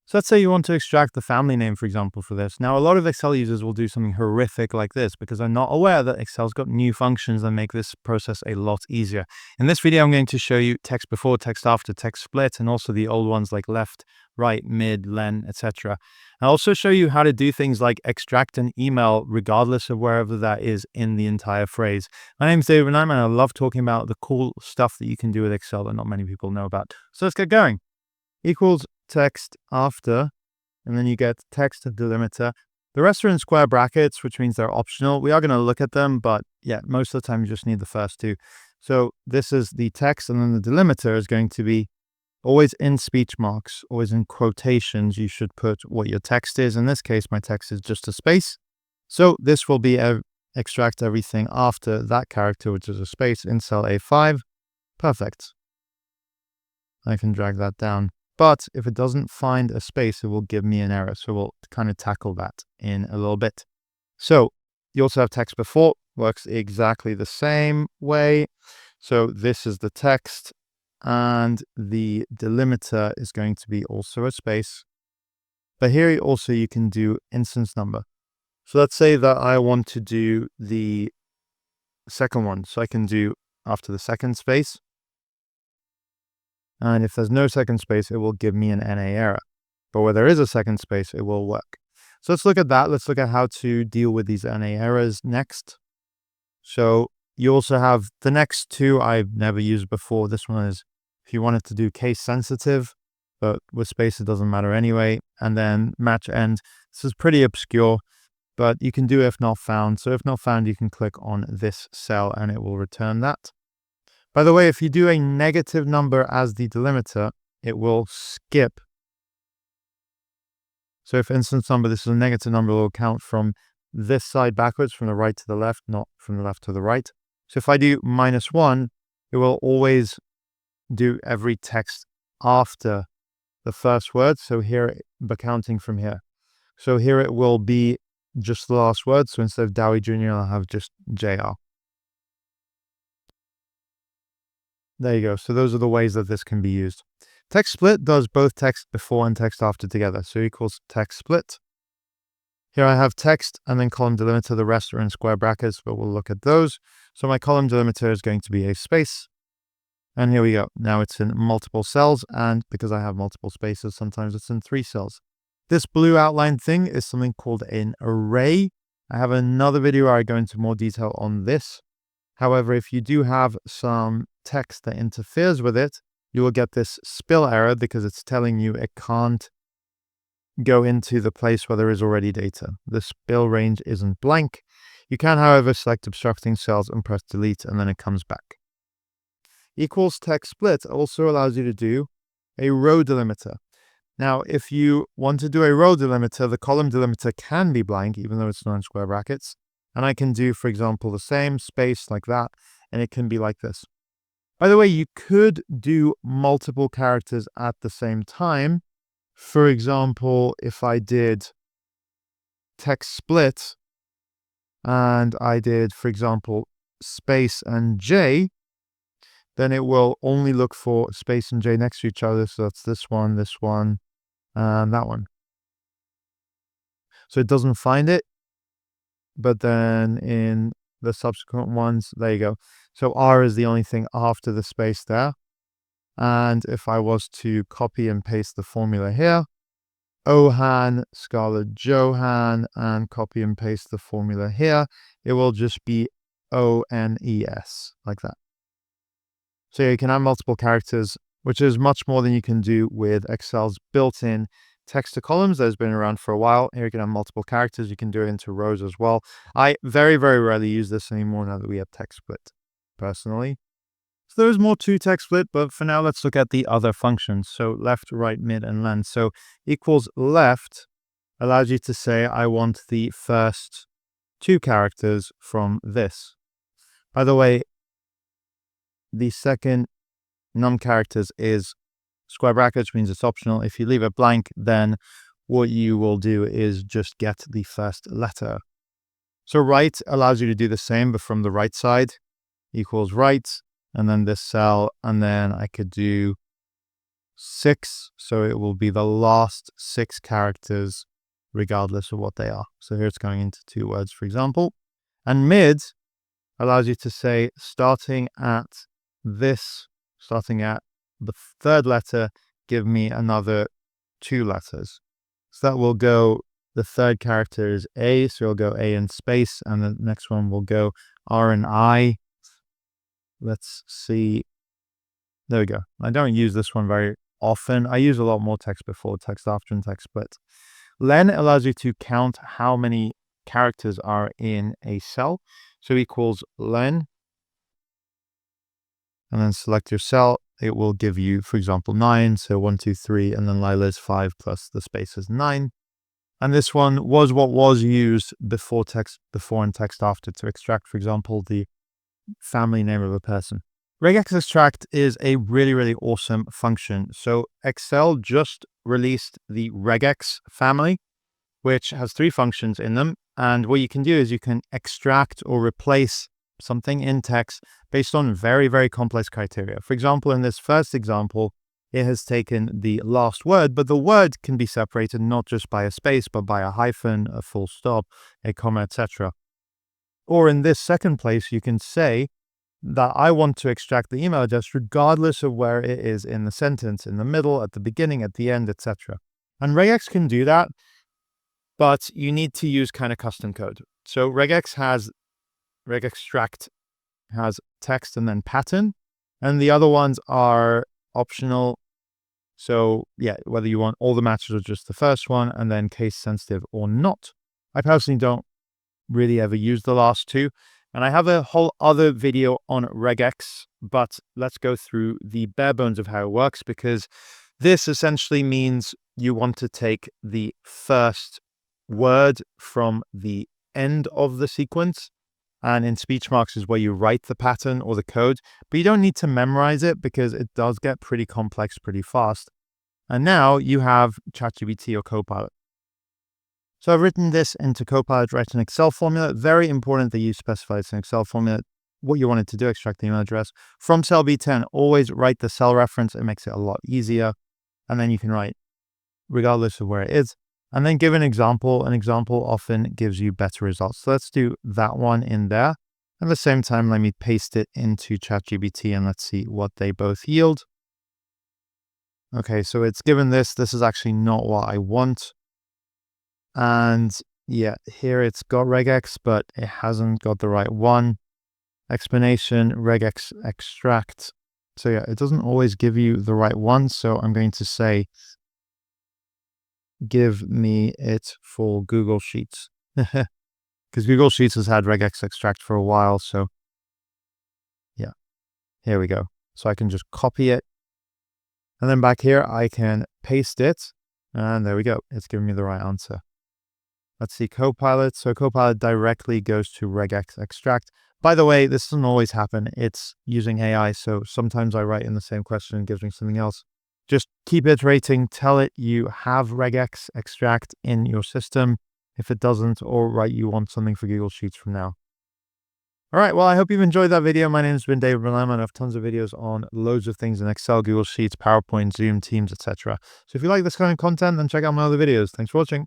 So let's say you want to extract the family name, for example, for this. Now, a lot of Excel users will do something horrific like this because they're not aware that Excel's got new functions that make this process a lot easier. In this video, I'm going to show you text before, text after, text split, and also the old ones like left, right, mid, len, etc. I'll also show you how to do things like extract an email regardless of wherever that is in the entire phrase. My name's David Nyman, and I love talking about the cool stuff that you can do with Excel that not many people know about. So let's get going. Equals text after, and then you get text delimiter. The rest are in square brackets, which means they're optional. We are going to look at them, but yeah, most of the time you just need the first two. So this is the text, and then the delimiter is going to be always in speech marks, always in quotations. You should put what your text is. In this case, my text is just a space. So this will be extract everything after that character, which is a space, in cell A5. Perfect. I can drag that down. But if it doesn't find a space, it will give me an error. So we'll kind of tackle that in a little bit. So you also have text before, works exactly the same way. So this is the text, and the delimiter is going to be also a space. But here also you can do instance number. So let's say that I want to do the second one. So I can do after the second space. And if there's no second space, it will give me an NA error. But where there is a second space, it will work. So let's look at that. Let's look at how to deal with these NA errors next. So you also have the next two I've never used before. This one is if you wanted to do case sensitive, but with space, it doesn't matter anyway. And then match end. This is pretty obscure, but you can do if not found. So if not found, you can click on this cell and it will return that. By the way, if you do a negative number as the delimiter, it will skip. So if instance number, this is a negative number, it will count from this side backwards, from the right to the left, not from the left to the right. So if I do -1, it will always do every text after the first word. So here, but counting from here. So here it will be just the last word. So instead of Dowie Jr., I'll have just JR. There you go. So those are the ways that this can be used. Text split does both text before and text after together. So equals text split. Here I have text and then column delimiter. The rest are in square brackets, but we'll look at those. So my column delimiter is going to be a space. And here we go. Now it's in multiple cells. And because I have multiple spaces, sometimes it's in 3 cells. This blue outline thing is something called an array. I have another video where I go into more detail on this. However, if you do have some text that interferes with it, you will get this spill error because it's telling you it can't go into the place where there is already data. The spill range isn't blank. You can, however, select obstructing cells and press delete, and then it comes back. Equals text split also allows you to do a row delimiter. Now, if you want to do a row delimiter, the column delimiter can be blank, even though it's not in square brackets. And I can do, for example, the same space like that, and it can be like this. By the way, you could do multiple characters at the same time. For example, if I did text split and I did, for example, space and J, then it will only look for space and J next to each other. So that's this one, and that one. So it doesn't find it. But then in the subsequent ones, there you go. So R is the only thing after the space there. And if I was to copy and paste the formula here, Ohan, Scarlett Johan, and copy and paste the formula here, it will just be ONES, like that. So you can have multiple characters, which is much more than you can do with Excel's built-in text to columns that has been around for a while. Here you can have multiple characters. You can do it into rows as well. I very, very rarely use this anymore now that we have text split, personally. So there's more to text split, but for now, let's look at the other functions. So left, right, mid, and len. So equals left allows you to say, I want the first 2 characters from this. By the way, the second num characters is square brackets, means it's optional. If you leave it blank, then what you will do is just get the first letter. So right allows you to do the same, but from the right side, equals right, and then this cell, and then I could do 6. So it will be the last 6 characters regardless of what they are. So here it's going into 2 words, for example. And mid allows you to say starting at the 3rd letter, give me another 2 letters. So that will go, the 3rd character is A, so you'll go A in space, and the next one will go R and I. Let's see. There we go. I don't use this one very often. I use a lot more text before TEXTAFTER and TEXTSPLIT. Len allows you to count how many characters are in a cell. So equals len, and then select your cell. It will give you, for example, 9. So 1, 2, 3, and then Lila is 5 plus the space is 9. And this one was what was used before and TEXTAFTER to extract, for example, the family name of a person. REGEXEXTRACT is a really, really awesome function. So Excel just released the regex family, which has 3 functions in them. And what you can do is you can extract or replace something in text based on very, very complex criteria. For example, in this first example, it has taken the last word, but the word can be separated not just by a space, but by a hyphen, a full stop, a comma, etc. Or in this second place, you can say that I want to extract the email address regardless of where it is in the sentence, in the middle, at the beginning, at the end, etc. And regex can do that, but you need to use kind of custom code. So REGEXTRACT has text and then pattern, and the other ones are optional. So yeah, whether you want all the matches or just the first one, and then case sensitive or not. I personally don't really ever use the last 2. And I have a whole other video on regex, but let's go through the bare bones of how it works, because this essentially means you want to take the first word from the end of the sequence. And in speech marks is where you write the pattern or the code, but you don't need to memorize it because it does get pretty complex pretty fast. And now you have ChatGPT or Copilot. So I've written this into Copilot, write an Excel formula. Very important that you specify it's an Excel formula, what you wanted to do, extract the email address. From cell B10, always write the cell reference. It makes it a lot easier. And then you can write regardless of where it is. And then give an example. An example often gives you better results. So let's do that one in there. At the same time, let me paste it into ChatGPT and let's see what they both yield. Okay, so it's given this. This is actually not what I want. And yeah, here it's got regex, but it hasn't got the right one. Explanation, regex extract. So yeah, it doesn't always give you the right one. So I'm going to say, give me it for Google Sheets. Because Google Sheets has had regex extract for a while. So yeah, here we go. So I can just copy it. And then back here, I can paste it. And there we go. It's giving me the right answer. Let's see Copilot. So Copilot directly goes to regex extract. By the way, this doesn't always happen. It's using AI. So sometimes I write in the same question and gives me something else. Just keep iterating. Tell it you have regex extract in your system. If it doesn't, or write you want something for Google Sheets from now. All right, well, I hope you've enjoyed that video. My name has been David Berlema, and I have tons of videos on loads of things in Excel, Google Sheets, PowerPoint, Zoom, Teams, etc. So if you like this kind of content, then check out my other videos. Thanks for watching.